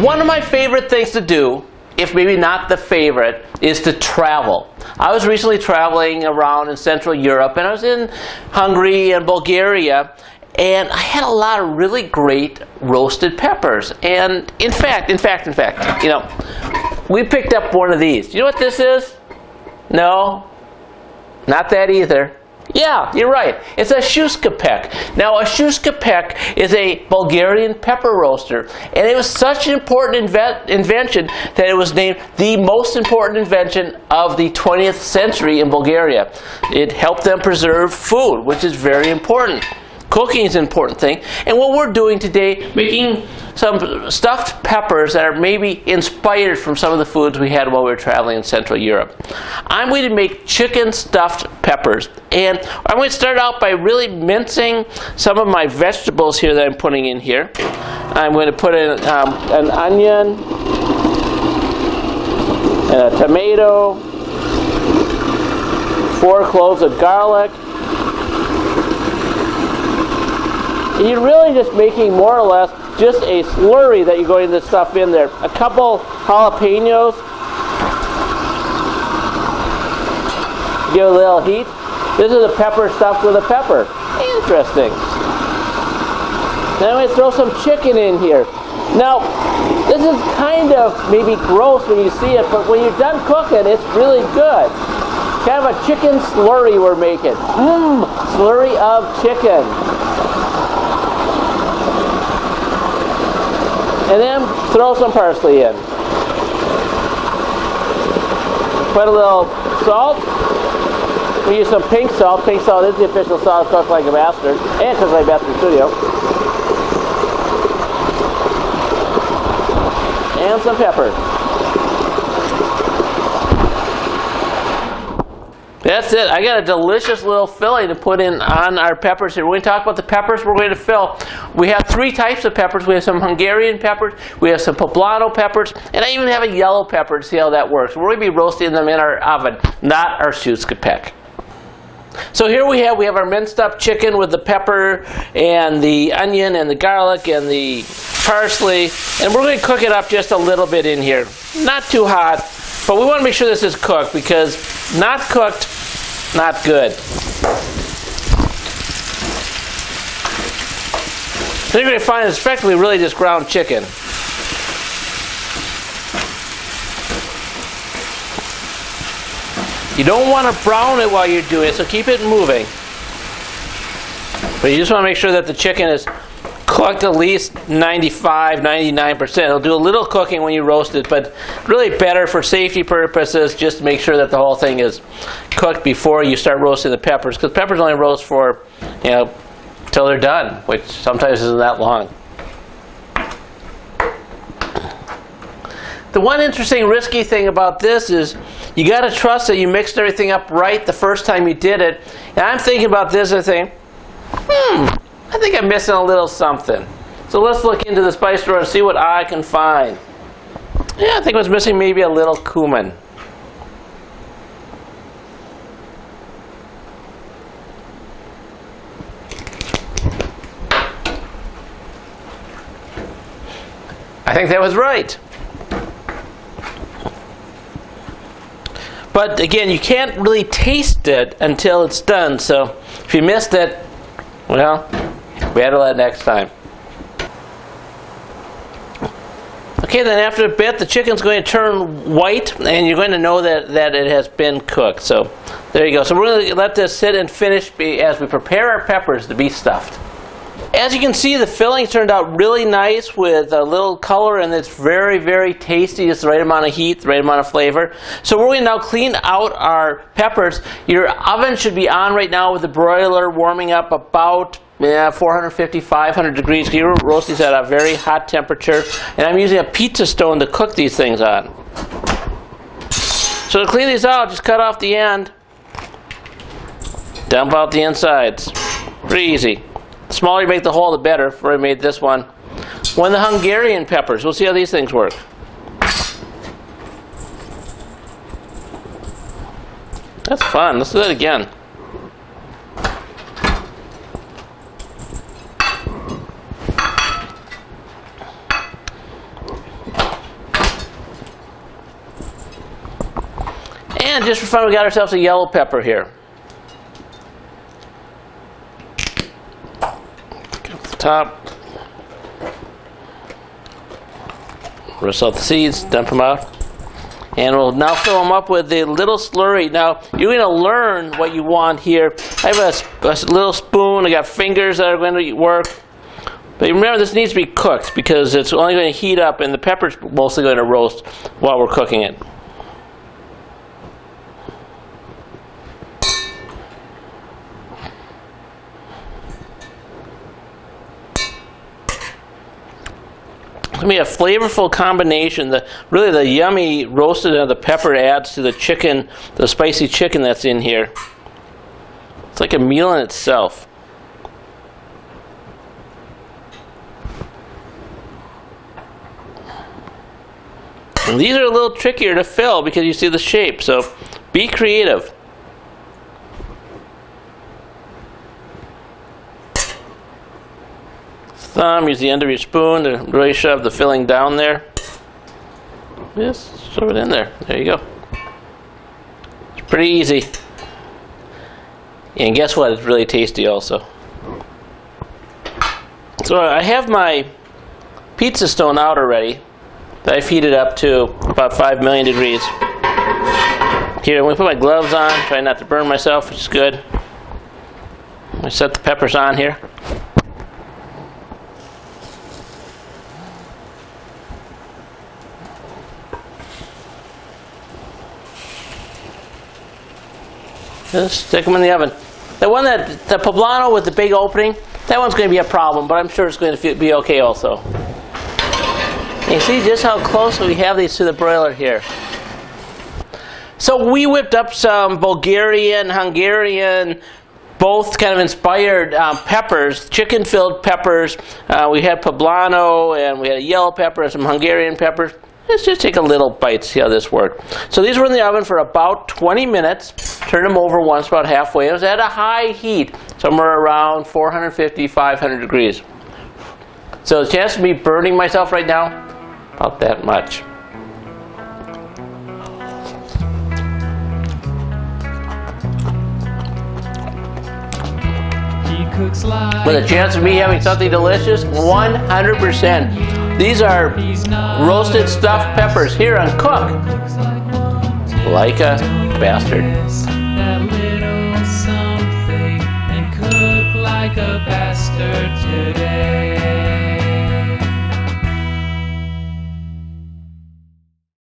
One of my favorite things to do, if maybe not the favorite, is to travel. I was recently traveling around in Central Europe, and I was in Hungary and Bulgaria, and I had a lot of really great roasted peppers. And in fact, you know, we picked up one of these. Do you know what this is? No? Not that either. Yeah, you're right. It's a chushkopek. Now, a chushkopek is a Bulgarian pepper roaster, and it was such an important invention that it was named the most important invention of the 20th century in Bulgaria. It helped them preserve food, which is very important. Cooking is an important thing. And what we're doing today, making some stuffed peppers that are maybe inspired from some of the foods we had while we were traveling in Central Europe. I'm going to make chicken stuffed peppers. And I'm going to start out by really mincing some of my vegetables here that I'm putting in here. I'm going to put in an onion, and a tomato, 4 cloves of garlic. You're really just making more or less just a slurry that you're going to stuff in there. A couple jalapenos. Give it a little heat. This is a pepper stuffed with a pepper. Interesting. Then I'm going to throw some chicken in here. Now, this is kind of maybe gross when you see it, but when you're done cooking, it's really good. Kind of a chicken slurry we're making. Slurry of chicken. And then throw some parsley in. Put a little salt. We use some pink salt. Pink salt is the official salt of Cook Like a Bastard and Cook Like a Bastard Studio. And some pepper. That's it. I got a delicious little filling to put in on our peppers here. We're going to talk about the peppers we're going to fill. We have 3 types of peppers. We have some Hungarian peppers, we have some poblano peppers, and I even have a yellow pepper to see how that works. We're going to be roasting them in our oven, not our chushkopek. So here we have our minced up chicken with the pepper and the onion and the garlic and the parsley, and we're going to cook it up just a little bit in here. Not too hot, but we want to make sure this is cooked, because not cooked, not good. So you're going to find it's effectively really just ground chicken. You don't want to brown it while you're doing it, so keep it moving. But you just want to make sure that the chicken is cooked at least 95, 99%. It'll do a little cooking when you roast it, but really better for safety purposes just to make sure that the whole thing is cooked before you start roasting the peppers, because peppers only roast for, you know, till they're done, which sometimes isn't that long. The one interesting, risky thing about this is you got to trust that you mixed everything up right the first time you did it. And I'm thinking about this and think, I think I'm missing a little something. So let's look into the spice drawer and see what I can find. Yeah, I think I was missing maybe a little cumin. I think that was right. But again, you can't really taste it until it's done. So if you missed it, well, handle that next time. Okay, then after a bit, the chicken's going to turn white, and you're going to know that it has been cooked. So there you go. So we're going to let this sit and finish as we prepare our peppers to be stuffed. As you can see, the filling turned out really nice with a little color, and it's very, very tasty. It's the right amount of heat, the right amount of flavor. So we're going to now clean out our peppers. Your oven should be on right now with the broiler warming up about 450, 500 degrees. You roast these at a very hot temperature. And I'm using a pizza stone to cook these things on. So to clean these out, just cut off the end. Dump out the insides. Pretty easy. The smaller you make the hole, the better. I've already made this one. One of the Hungarian peppers. We'll see how these things work. That's fun. Let's do that again. And just for fun, we got ourselves a yellow pepper here. Get off the top. Rust out the seeds, dump them out. And we'll now fill them up with a little slurry. Now, you're going to learn what you want here. I have a little spoon. I got fingers that are going to work. But remember, this needs to be cooked because it's only going to heat up and the pepper's mostly going to roast while we're cooking it. It's going to be a flavorful combination. Really the yummy roasted of the pepper adds to the chicken, the spicy chicken that's in here. It's like a meal in itself. And these are a little trickier to fill because you see the shape, so be creative. Thumb, use the end of your spoon to really shove the filling down there. Just shove it in there. There you go. It's pretty easy. And guess what? It's really tasty also. So I have my pizza stone out already that I've heated up to about 5 million degrees. Here, I'm going to put my gloves on, try not to burn myself, which is good. I set the peppers on here. Just stick them in the oven. The one the poblano with the big opening, that one's going to be a problem, but I'm sure it's going to be okay also. And you see just how close we have these to the broiler here. So we whipped up some Bulgarian, Hungarian, both kind of inspired peppers, chicken-filled peppers. We had poblano, and we had a yellow pepper and some Hungarian peppers. Let's just take a little bite, see how this worked. So these were in the oven for about 20 minutes. Turn them over once, about halfway. It was at a high heat, somewhere around 450, 500 degrees. So the chance of me burning myself right now, about that much. With a chance of me having something delicious, 100%. These are roasted stuffed peppers here on Cook Like a Bastard. That little something and cook like a bastard today.